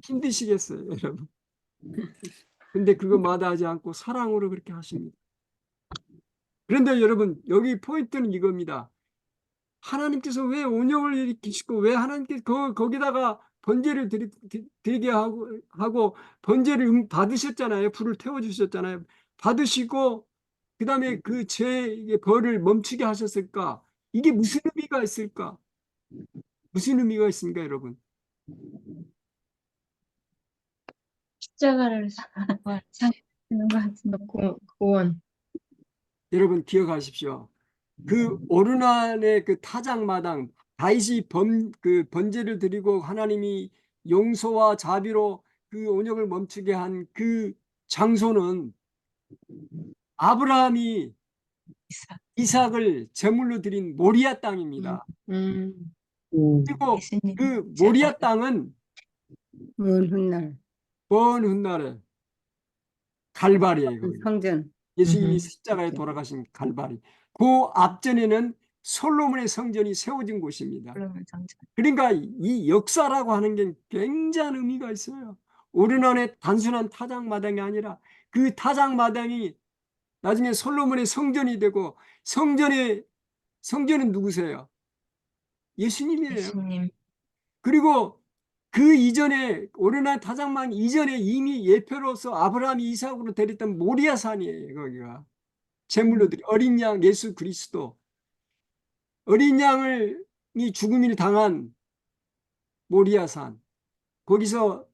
힘드시겠어요, 여러분. 근데 그거 마다하지 않고 사랑으로 그렇게 하십니다. 그런데 여러분 여기 포인트는 이겁니다. 하나님께서 왜 온역을 일으키시고 왜 하나님께서 거기다가 번제를 드리게 하고 번제를 받으셨잖아요. 불을 태워주셨잖아요. 받으시고 그 다음에 그 죄의 벌을 멈추게 하셨을까? 이게 무슨 의미가 있을까? 무슨 의미가 있습니까, 여러분? 십자가를 상하는 것 같은데. 구원. 여러분 기억하십시오. 그 오르난의 그 타작마당 다윗이 그 번제를 드리고 하나님이 용서와 자비로 그 온역을 멈추게 한 그 장소는 아브라함이 이삭을 제물로 드린 모리아 땅입니다. 그리고 예수님 그 모리아 제사. 땅은 먼 훗날 먼 훗날에 갈바리예요. 거기. 성전. 예수님이 십자가에 돌아가신 갈바리. 그 앞전에는 솔로몬의 성전이 세워진 곳입니다. 솔로몬 성전. 그러니까 이 역사라고 하는 게 굉장한 의미가 있어요. 오르난의 단순한 타작마당이 아니라 그 타작마당이 나중에 솔로몬의 성전이 되고 성전은 누구세요? 예수님이에요. 예수님. 그리고 그 이전에 오르난 타작마당 이전에 이미 예표로서 아브라함이 이삭으로 데렸던 모리아산이에요. 거기가 제물로 드린 어린 양 예수 그리스도 어린 양이 죽음을 당한 모리아산 거기서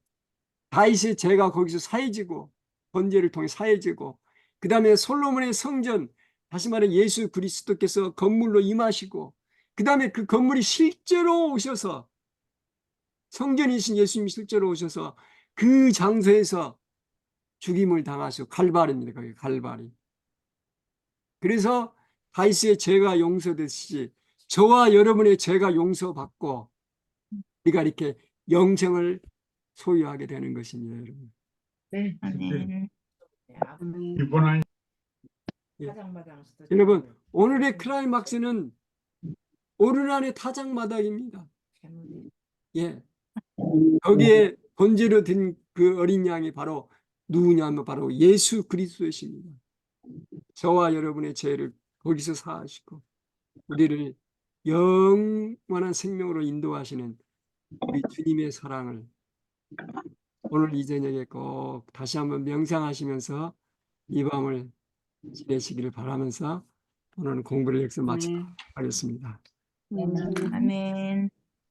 다윗의 죄가 거기서 사해지고 번제를 통해 사해지고 그 다음에 솔로몬의 성전 다시 말해 예수 그리스도께서 건물로 임하시고 그 다음에 그 건물이 실제로 오셔서 성전이신 예수님이 실제로 오셔서 그 장소에서 죽임을 당하시고 갈바리입니다. 거기 갈바리. 그래서 다윗의 죄가 용서됐듯이 저와 여러분의 죄가 용서받고 우리가 이렇게 영생을 소유하게 되는 것입니다, 여러분. 네. 아멘. 예. 여러분, 오늘의 클라이막스는 오르난의 타작마당입니다. 예. 거기에 번제로 든 그 어린 양이 바로 누구냐면 바로 예수 그리스도이십니다. 저와 여러분의 죄를 거기서 사하시고 우리를 영원한 생명으로 인도하시는 우리 주님의 사랑을 오늘 이 저녁에 꼭 다시 한번 명상하시면서 이 밤을 지내시기를 바라면서 오늘 공부를 여기서 마치도록 하겠습니다. 아멘.